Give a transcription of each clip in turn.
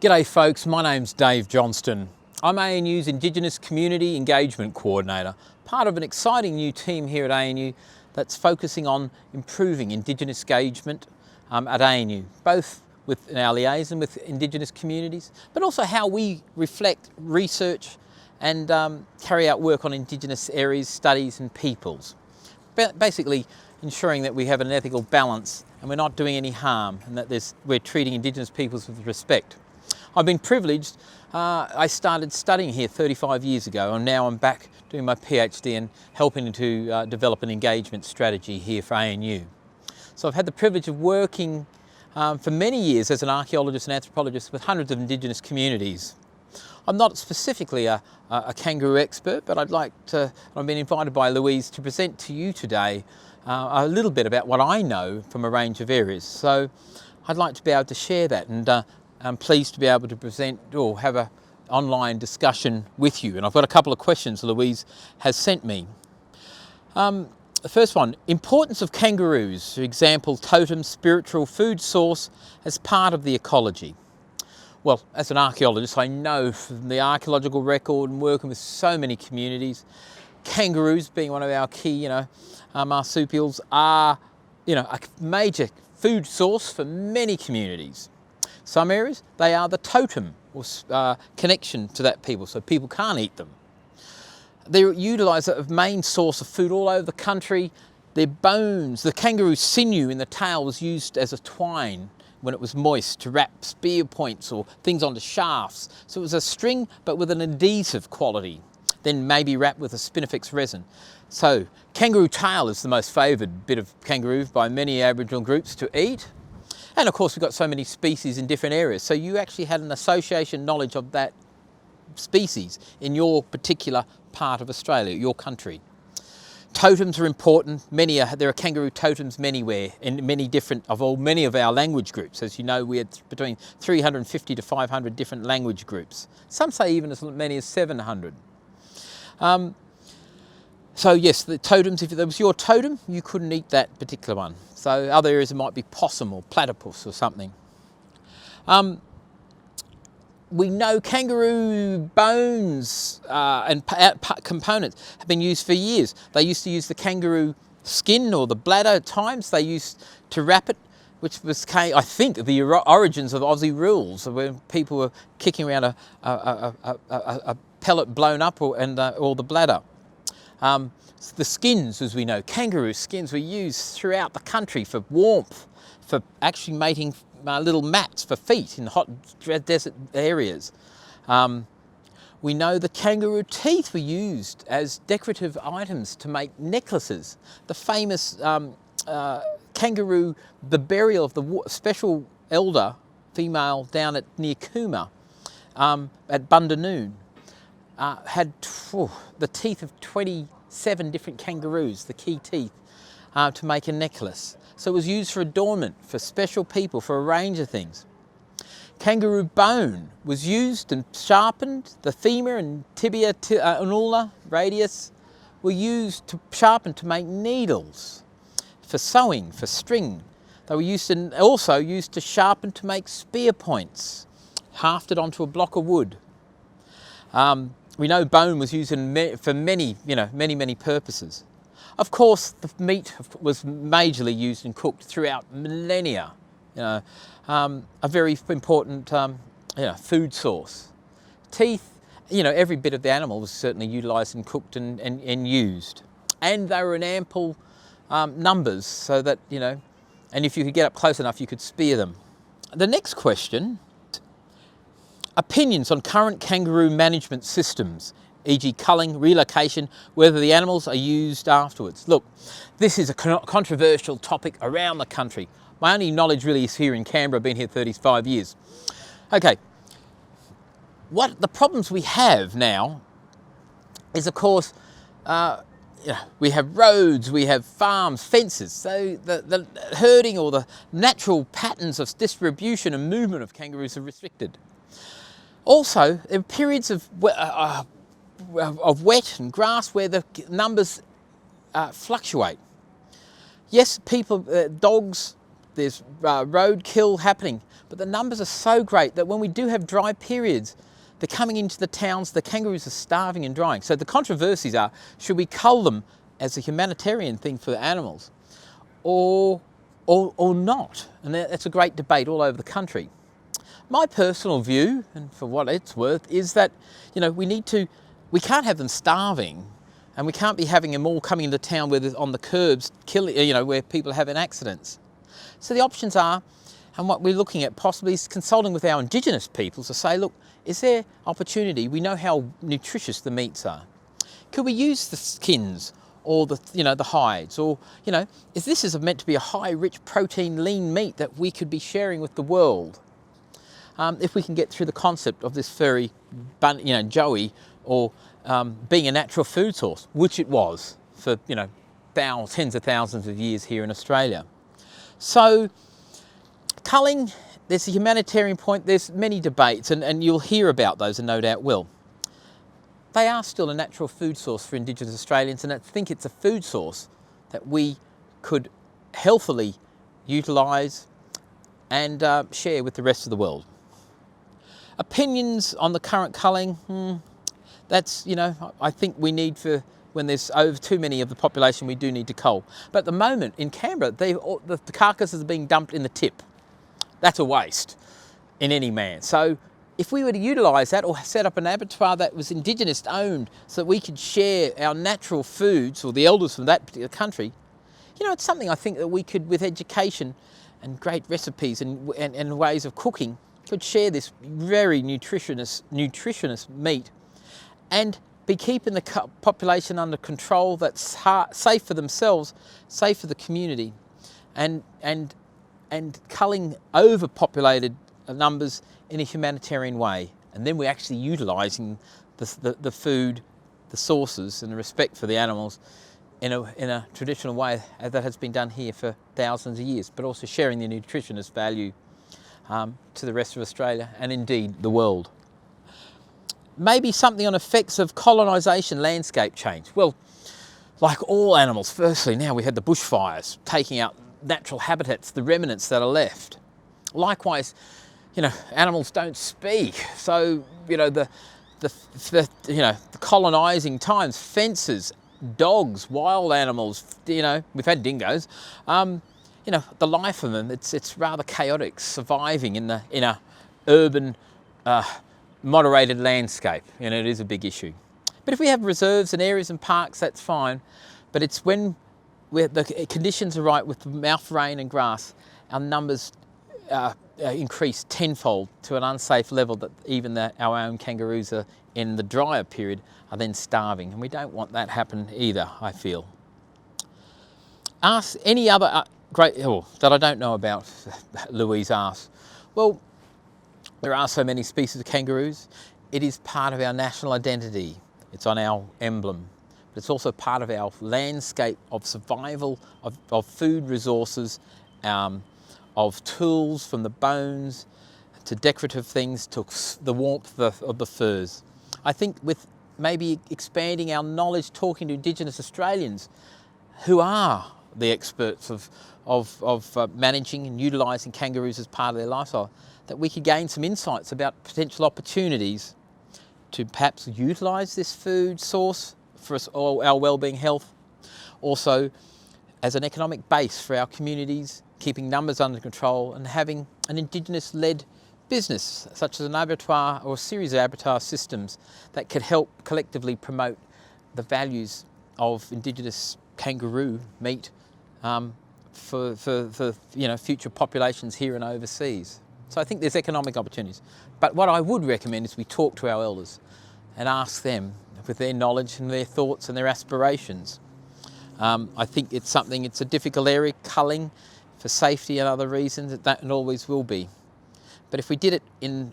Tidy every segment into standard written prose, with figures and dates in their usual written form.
G'day folks, my name's Dave Johnston. I'm ANU's Indigenous Community Engagement Coordinator, part of an exciting new team here at ANU that's focusing on improving Indigenous engagement at ANU, both with our liaison with Indigenous communities, but also how we reflect, research and carry out work on Indigenous areas, studies and peoples. Basically ensuring that we have an ethical balance and we're not doing any harm and that we're treating Indigenous peoples with respect. I've been privileged. I started studying here 35 years ago and now I'm back doing my PhD and helping to develop an engagement strategy here for ANU. So I've had the privilege of working for many years as an archaeologist and anthropologist with hundreds of Indigenous communities. I'm not specifically a kangaroo expert, but I've been invited by Louise to present to you today a little bit about what I know from a range of areas. So I'd like to be able to share that, and I'm pleased to be able to present or have an online discussion with you. And I've got a couple of questions Louise has sent me. The first one, importance of kangaroos, for example, totem, spiritual food source as part of the ecology. Well, as an archaeologist, I know from the archaeological record and working with so many communities, kangaroos being one of our key, marsupials, are, a major food source for many communities. Some areas, they are the totem or connection to that people, so people can't eat them. They're utilised as a main source of food all over the country. Their bones, the kangaroo sinew in the tail was used as a twine when it was moist to wrap spear points or things onto shafts. So it was a string but with an adhesive quality, then maybe wrapped with a spinifex resin. So kangaroo tail is the most favoured bit of kangaroo by many Aboriginal groups to eat. And of course we've got so many species in different areas, so you actually had an association knowledge of that species in your particular part of Australia, your country. Totems are important. There are kangaroo totems anywhere in many of our language groups. As you know, we had between 350 to 500 different language groups. Some say even as many as 700. So yes, the totems, if that was your totem, you couldn't eat that particular one. So other areas it might be possum or platypus or something. We know kangaroo bones and components have been used for years. They used to use the kangaroo skin or the bladder at times. They used to wrap it, which was, I think, the origins of Aussie rules, when people were kicking around a pellet blown up or the bladder. The skins, as we know, kangaroo skins were used throughout the country for warmth, for actually making little mats for feet in hot desert areas. We know the kangaroo teeth were used as decorative items to make necklaces. The famous kangaroo, the burial of the special elder female down near Cooma at Bundanoon, had the teeth of 27 different kangaroos, the key teeth, to make a necklace. So it was used for adornment, for special people, for a range of things. Kangaroo bone was used and sharpened. The femur and tibia and ulna, radius, were used to sharpen to make needles, for sewing, for string. They were also used to sharpen to make spear points, hafted onto a block of wood. We know bone was used for many purposes. Of course, the meat was majorly used and cooked throughout millennia. A very important food source. Teeth, every bit of the animal was certainly utilised and cooked and used. And they were in ample numbers, so that, and if you could get up close enough, you could spear them. The next question, opinions on current kangaroo management systems, e.g. culling, relocation, whether the animals are used afterwards. Look, this is a controversial topic around the country. My only knowledge really is here in Canberra. I've been here 35 years. Okay, what the problems we have now is, of course, we have roads, we have farms, fences, so the herding or the natural patterns of distribution and movement of kangaroos are restricted. Also, there are periods of wet and grass where the numbers fluctuate. Yes, dogs there's roadkill happening, but the numbers are so great that when we do have dry periods, they're coming into the towns, the kangaroos are starving and dying. So the controversies are, should we cull them as a humanitarian thing for animals or not? And that's a great debate all over the country. My personal view, and for what it's worth, is that, we can't have them starving, and we can't be having them all coming into town where they're on the curbs, killing, where people are having accidents. So the options are, and what we're looking at possibly is consulting with our Indigenous peoples to say, look, is there opportunity? We know how nutritious the meats are. Could we use the skins or the hides, or if this is meant to be a high, rich protein, lean meat that we could be sharing with the world? If we can get through the concept of this furry, joey, or being a natural food source, which it was for tens of thousands of years here in Australia. So culling, there's a humanitarian point, there's many debates, and you'll hear about those, and no doubt will. They are still a natural food source for Indigenous Australians, and I think it's a food source that we could healthily utilise and share with the rest of the world. Opinions on the current culling, that's, I think we need when there's over too many of the population, we do need to cull. But at the moment in Canberra, the carcasses are being dumped in the tip. That's a waste in any man. So if we were to utilise that or set up an abattoir that was Indigenous owned so that we could share our natural foods, or the elders from that particular country, it's something I think that we could, with education and great recipes and ways of cooking, could share this very nutritious meat and be keeping the population under control, that's safe for themselves, safe for the community, and culling overpopulated numbers in a humanitarian way. And then we're actually utilising the food, the sources, and the respect for the animals in a traditional way that has been done here for thousands of years, but also sharing the nutritionist value to the rest of Australia and indeed the world. Maybe something on effects of colonisation, landscape change. Well, like all animals, firstly, now we had the bushfires taking out natural habitats, the remnants that are left. Likewise, animals don't speak, so the colonising times, fences, dogs, wild animals, we've had dingoes. The life of them, it's rather chaotic, surviving in a urban, moderated landscape. It is a big issue. But if we have reserves and areas and parks, that's fine. But it's when the conditions are right with mouth rain and grass, our numbers increase tenfold to an unsafe level that even our own kangaroos are, in the drier period, are then starving. And we don't want that happen either, I feel. Ask any other that I don't know about, Louise asked. Well, there are so many species of kangaroos. It is part of our national identity. It's on our emblem. But it's also part of our landscape of survival, of food resources, of tools, from the bones to decorative things to the warmth of the furs. I think with maybe expanding our knowledge, talking to Indigenous Australians who are the experts of managing and utilising kangaroos as part of their lifestyle, that we could gain some insights about potential opportunities to perhaps utilise this food source for us all, our wellbeing, health, also as an economic base for our communities, keeping numbers under control and having an Indigenous-led business such as an abattoir or a series of abattoir systems that could help collectively promote the values of Indigenous kangaroo meat for future populations here and overseas. So I think there's economic opportunities. But what I would recommend is we talk to our elders and ask them with their knowledge and their thoughts and their aspirations. I think it's a difficult area, culling, for safety and other reasons, that always will be. But if we did it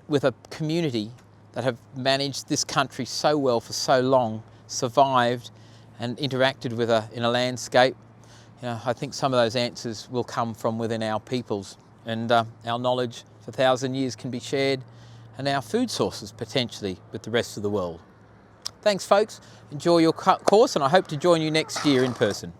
with a community that have managed this country so well for so long, survived and interacted with in a landscape, I think some of those answers will come from within our peoples, and our knowledge for 1,000 years can be shared, and our food sources potentially with the rest of the world. Thanks folks, enjoy your course, and I hope to join you next year in person.